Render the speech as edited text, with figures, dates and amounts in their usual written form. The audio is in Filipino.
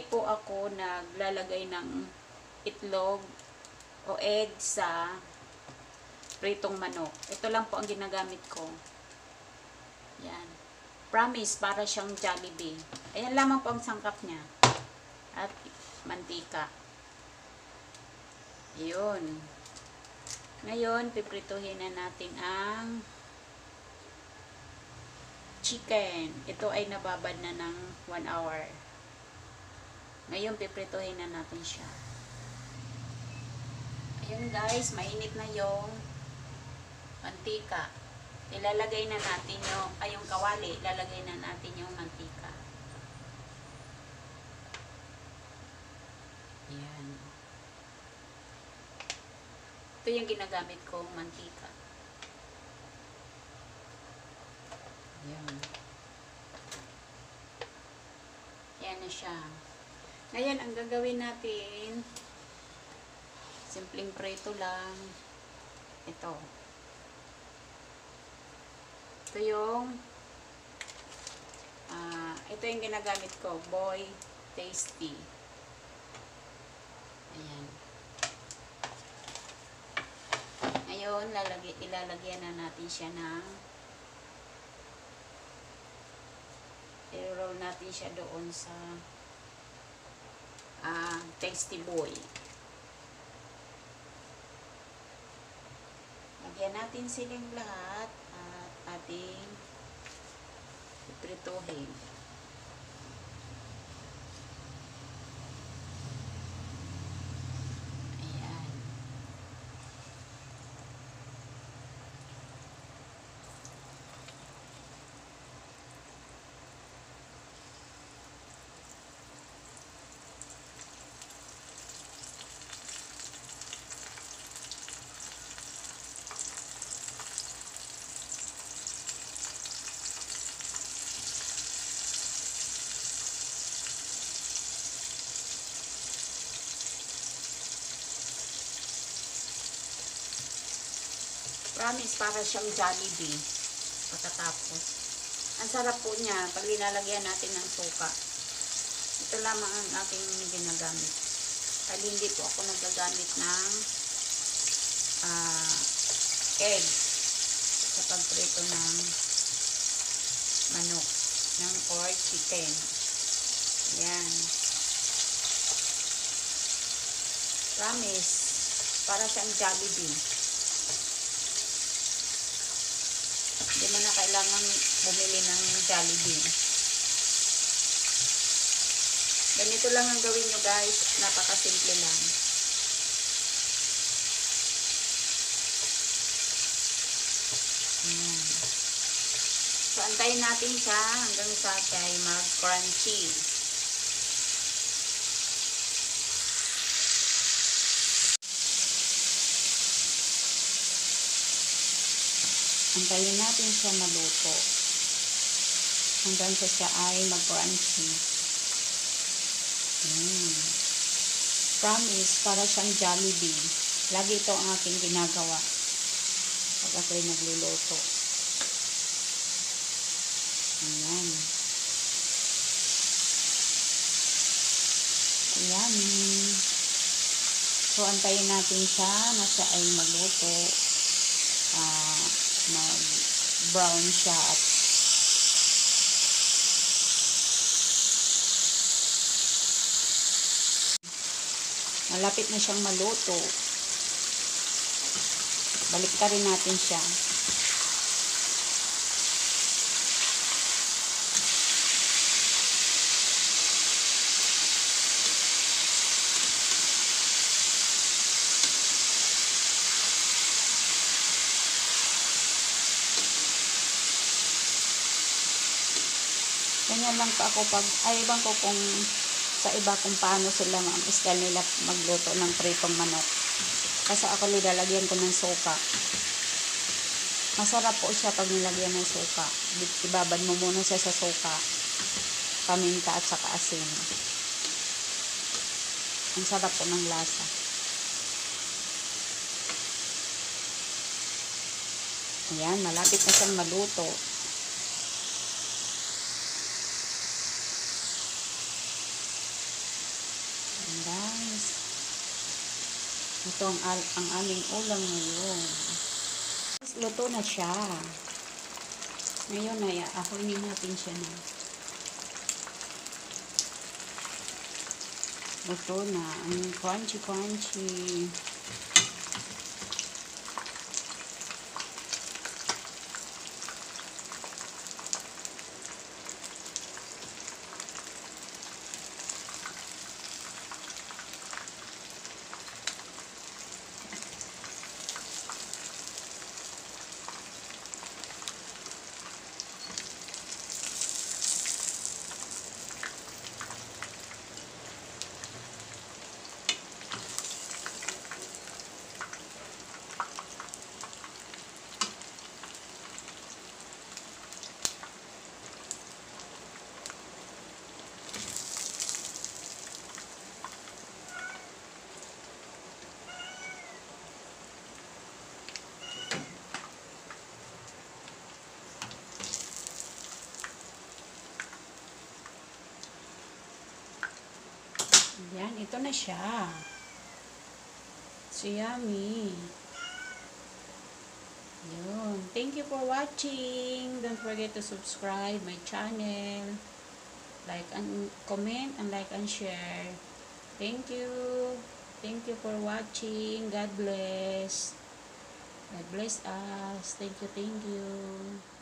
hindi po ako naglalagay ng itlog o egg sa pritong manok. Ito lang po ang ginagamit ko. Yan. Promise, para siyang Jollibee. Ayan lamang po ang sangkap niya. At mantika. Yun. Ngayon, piprituhin na natin ang chicken. Ito ay nababad na ng 1 hour. Ngayon, piprituhin na natin siya. Ayun guys, mainit na yung mantika. Ilalagay na natin yung kawali. Ilalagay na natin yung mantika. Ayan. Ito yung ginagamit kong mantika. Ayan. Ayan na siya. Ngayon, ang gagawin natin, simpleng preto lang. Ito. Ito yung ginagamit ko, Boy Tasty. Ayan. Ngayon, ilalagyan na natin siya ng i-roll natin siya doon sa Tasty Boy. Lagyan natin silang lahat at ating iprituhin. Ayan. Promise, para siyang Jollibee. Pagkatapos. Ang sarap po niya pag linalagyan natin ng suka. Ito lamang ang aking ginagamit. Kaya hindi po ako nagagamit ng egg sa pagprito ng manok or chicken. Yan. Promise, para siyang Jollibee. Hindi mo na kailangan bumili ng Jollibee. Ganito lang ang gawin nyo guys. Napakasimple lang. Ayan. So, antayin natin siya hanggang sa siya ay mag-crunchy. Antayin natin siya maluto hanggang sa siya ay mag-crunchy. Promise, para siyang Jollibee. Lagi ito ang aking ginagawa pag ako'y nagluluto. Ayan. Ayan. So, antayin natin siya na siya ay maluto. Mag-brown siya at malapit na siyang maluto. Baliktarin natin siya. Ganyan lang pa ako ewan ko kung sa iba kung paano sila ang style nila magluto ng pritong manok. Kasi ako nilalagyan ko ng suka. Masarap po siya pag nilagyan ng suka. Ibabad mo muna siya sa suka, paminta at saka asin. Ang sarap po ng lasa. Ayan, malapit na siyang maluto. Ito ang aming ulam ngayon. Luto na siya. Ngayon ay ahoinin natin siya na. Luto na. Ang crunchy. Yan, ito na siya. So yummy. Yun. Thank you for watching. Don't forget to subscribe my channel. Like and comment and like and share. Thank you. Thank you for watching. God bless. God bless us. Thank you.